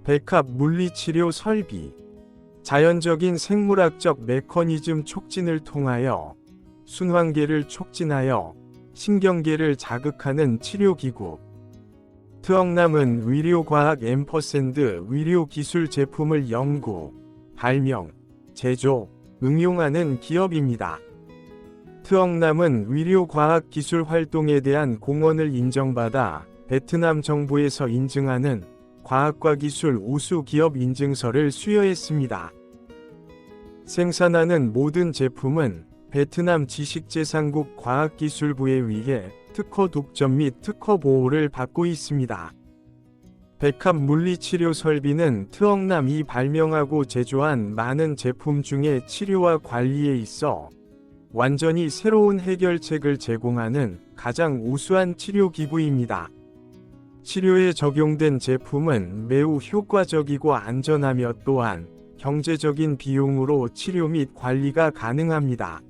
백합 물리치료 설비. 자연적인 생물학적 메커니즘 촉진을 통하여 순환계를 촉진하여 신경계를 자극하는 치료기구. 트억남은 의료과학 의료기술 제품을 연구, 발명, 제조, 응용하는 기업입니다. 트억남은 의료과학기술 활동에 대한 공헌을 인정받아 베트남 정부에서 인증하는 과학과 기술 우수 기업 인증서를 수여했습니다. 생산하는 모든 제품은 베트남 지식재산국 과학기술부에 의해 특허 독점 및 특허 보호를 받고 있습니다. 백합 물리치료 설비는 트억남이 발명하고 제조한 많은 제품 중에 치료와 관리에 있어 완전히 새로운 해결책을 제공하는 가장 우수한 치료기구입니다. 치료에 적용된 제품은 매우 효과적이고 안전하며 또한 경제적인 비용으로 치료 및 관리가 가능합니다.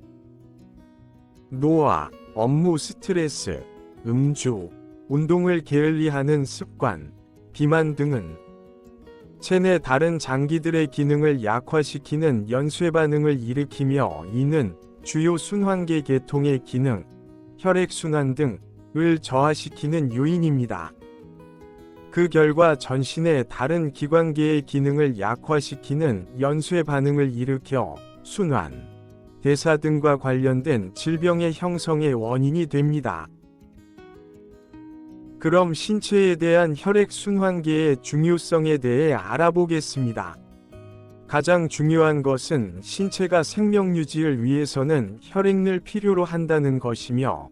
노화, 업무 스트레스, 음주, 운동을 게을리하는 습관, 비만 등은 체내 다른 장기들의 기능을 약화시키는 연쇄 반응을 일으키며 이는 주요 순환계 계통의 기능, 혈액순환 등을 저하시키는 요인입니다. 그 결과 전신의 다른 기관계의 기능을 약화시키는 연쇄 반응을 일으켜 순환, 대사 등과 관련된 질병의 형성의 원인이 됩니다. 그럼 신체에 대한 혈액순환계의 중요성에 대해 알아보겠습니다. 가장 중요한 것은 신체가 생명 유지를 위해서는 혈액을 필요로 한다는 것이며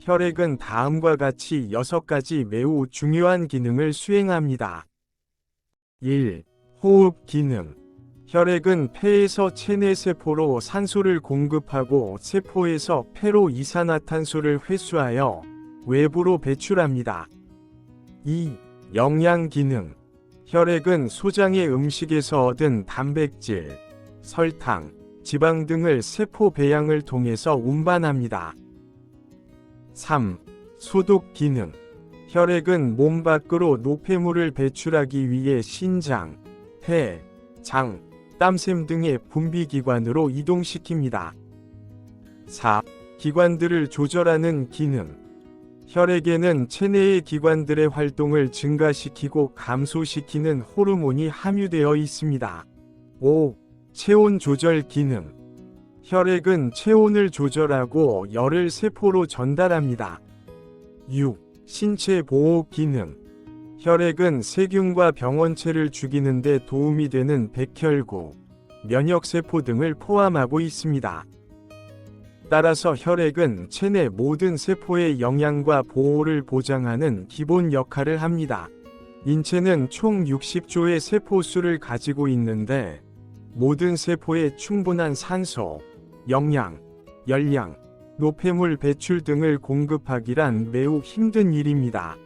혈액은 다음과 같이 6가지 매우 중요한 기능을 수행합니다. 1. 호흡 기능. 혈액은 폐에서 체내 세포로 산소를 공급하고 세포에서 폐로 이산화탄소를 회수하여 외부로 배출합니다. 2. 영양 기능. 혈액은 소장의 음식에서 얻은 단백질, 설탕, 지방 등을 세포 배양을 통해서 운반합니다. 3. 소독 기능. 혈액은 몸 밖으로 노폐물을 배출하기 위해 신장, 폐, 장, 땀샘 등의 분비기관으로 이동시킵니다. 4. 기관들을 조절하는 기능. 혈액에는 체내의 기관들의 활동을 증가시키고 감소시키는 호르몬이 함유되어 있습니다. 5. 체온 조절 기능. 혈액은 체온을 조절하고 열을 세포로 전달합니다. 6. 신체 보호 기능. 혈액은 세균과 병원체를 죽이는 데 도움이 되는 백혈구, 면역세포 등을 포함하고 있습니다. 따라서 혈액은 체내 모든 세포의 영양과 보호를 보장하는 기본 역할을 합니다. 인체는 총 60조의 세포수를 가지고 있는데 모든 세포에 충분한 산소, 영양, 열량, 노폐물 배출 등을 공급하기란 매우 힘든 일입니다.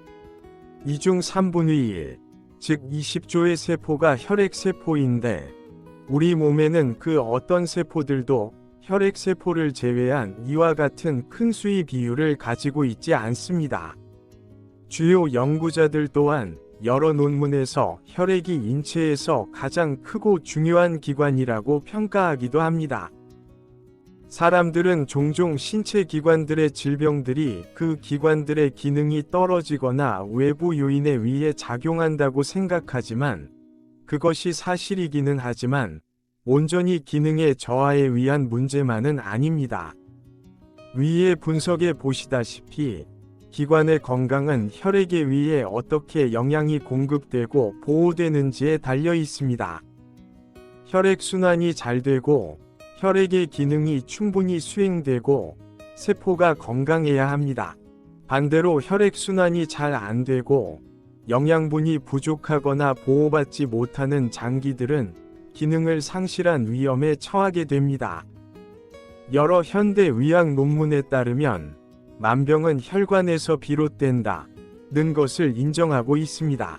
이 중 3분의 1, 즉 20조의 세포가 혈액세포인데 우리 몸에는 그 어떤 세포들도 혈액세포를 제외한 이와 같은 큰 수의 비율을 가지고 있지 않습니다. 주요 연구자들 또한 여러 논문에서 혈액이 인체에서 가장 크고 중요한 기관이라고 평가하기도 합니다. 사람들은 종종 신체 기관들의 질병들이 그 기관들의 기능이 떨어지거나 외부 요인에 의해 작용한다고 생각하지만 그것이 사실이기는 하지만 온전히 기능의 저하에 의한 문제만은 아닙니다. 위의 분석에 보시다시피 기관의 건강은 혈액에 의해 어떻게 영양이 공급되고 보호되는지에 달려 있습니다. 혈액순환이 잘 되고 혈액의 기능이 충분히 수행되고 세포가 건강해야 합니다. 반대로 혈액순환이 잘 안 되고 영양분이 부족하거나 보호받지 못하는 장기들은 기능을 상실한 위험에 처하게 됩니다. 여러 현대 의학 논문에 따르면 만병은 혈관에서 비롯된다는 것을 인정하고 있습니다.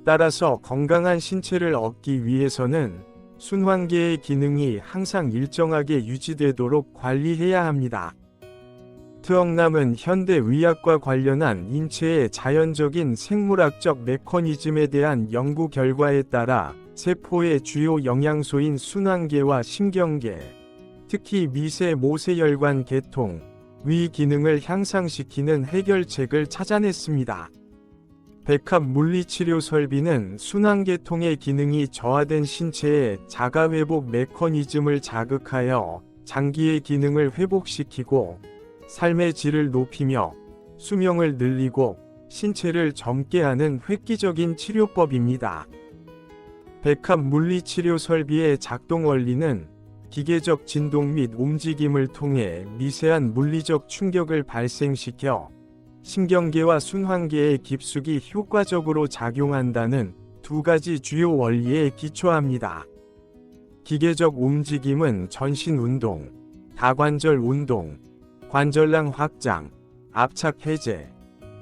따라서 건강한 신체를 얻기 위해서는 순환계의 기능이 항상 일정하게 유지되도록 관리해야 합니다. 트엉남은 현대 의학과 관련한 인체의 자연적인 생물학적 메커니즘에 대한 연구 결과에 따라 세포의 주요 영양소인 순환계와 신경계, 특히 미세 모세혈관 계통, 위 기능을 향상시키는 해결책을 찾아냈습니다. 백합 물리치료 설비는 순환계통의 기능이 저하된 신체의 자가회복 메커니즘을 자극하여 장기의 기능을 회복시키고 삶의 질을 높이며 수명을 늘리고 신체를 젊게 하는 획기적인 치료법입니다. 백합 물리치료 설비의 작동 원리는 기계적 진동 및 움직임을 통해 미세한 물리적 충격을 발생시켜 신경계와 순환계의 깊숙이 효과적으로 작용한다는 두 가지 주요 원리에 기초합니다. 기계적 움직임은 전신 운동, 다관절 운동, 관절낭 확장, 압착 해제,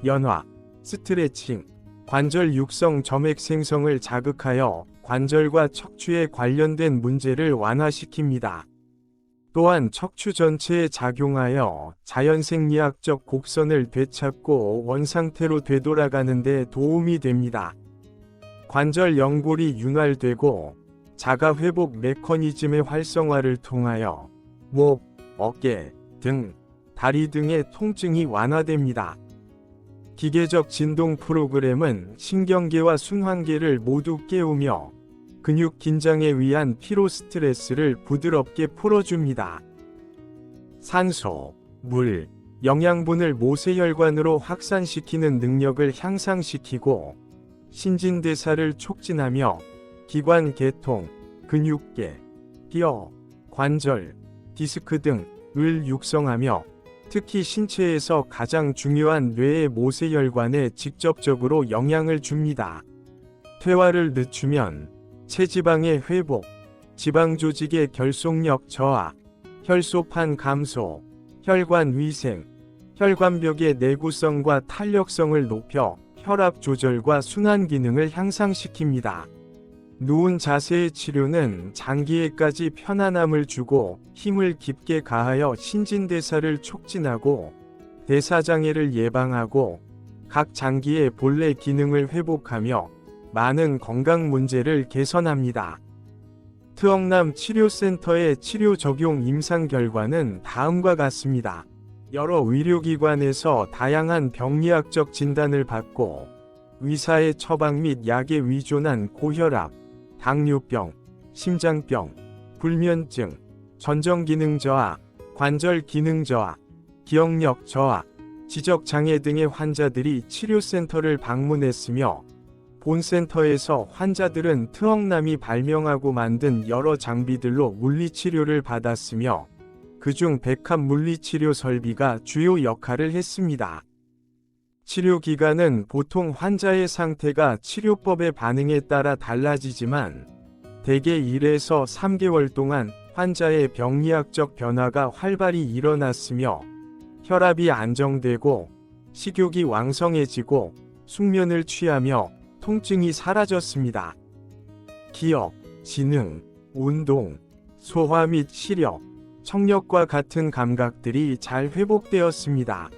연화, 스트레칭, 관절 육성 점액 생성을 자극하여 관절과 척추에 관련된 문제를 완화시킵니다. 또한 척추 전체에 작용하여 자연생리학적 곡선을 되찾고 원상태로 되돌아가는 데 도움이 됩니다. 관절 연골이 윤활되고 자가회복 메커니즘의 활성화를 통하여 목, 어깨, 등, 다리 등의 통증이 완화됩니다. 기계적 진동 프로그램은 신경계와 순환계를 모두 깨우며 근육 긴장에 의한 피로 스트레스를 부드럽게 풀어줍니다. 산소, 물, 영양분을 모세혈관으로 확산시키는 능력을 향상시키고 신진대사를 촉진하며 기관 계통, 근육계, 뼈, 관절, 디스크 등을 육성하며 특히 신체에서 가장 중요한 뇌의 모세혈관에 직접적으로 영향을 줍니다. 퇴화를 늦추면 체지방의 회복, 지방조직의 결속력 저하, 혈소판 감소, 혈관 위생, 혈관벽의 내구성과 탄력성을 높여 혈압 조절과 순환 기능을 향상시킵니다. 누운 자세의 치료는 장기에까지 편안함을 주고 힘을 깊게 가하여 신진대사를 촉진하고 대사장애를 예방하고 각 장기의 본래 기능을 회복하며 많은 건강 문제를 개선합니다. 트엉남 치료센터의 치료 적용 임상 결과는 다음과 같습니다. 여러 의료기관에서 다양한 병리학적 진단을 받고 의사의 처방 및 약에 의존한 고혈압, 당뇨병, 심장병, 불면증, 전정기능 저하, 관절 기능 저하, 기억력 저하, 지적장애 등의 환자들이 치료센터를 방문했으며 본센터에서 환자들은 트엉남이 발명하고 만든 여러 장비들로 물리치료를 받았으며 그중 백합 물리치료 설비가 주요 역할을 했습니다. 치료 기간은 보통 환자의 상태가 치료법의 반응에 따라 달라지지만 대개 1에서 3개월 동안 환자의 병리학적 변화가 활발히 일어났으며 혈압이 안정되고 식욕이 왕성해지고 숙면을 취하며 통증이 사라졌습니다. 기억, 지능, 운동, 소화 및 시력, 청력과 같은 감각들이 잘 회복되었습니다.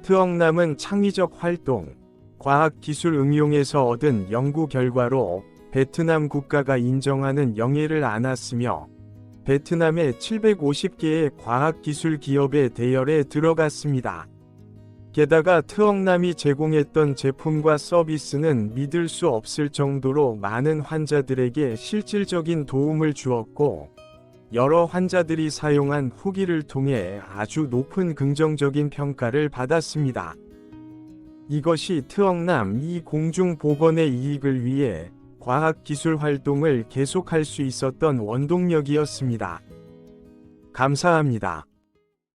트엉남은 창의적 활동, 과학기술 응용에서 얻은 연구 결과로 베트남 국가가 인정하는 영예를 안았으며 베트남의 750개의 과학기술 기업의 대열에 들어갔습니다. 게다가 트엉남이 제공했던 제품과 서비스는 믿을 수 없을 정도로 많은 환자들에게 실질적인 도움을 주었고 여러 환자들이 사용한 후기를 통해 아주 높은 긍정적인 평가를 받았습니다. 이것이 트엉남 이 공중보건의 이익을 위해 과학기술 활동을 계속할 수 있었던 원동력이었습니다. 감사합니다.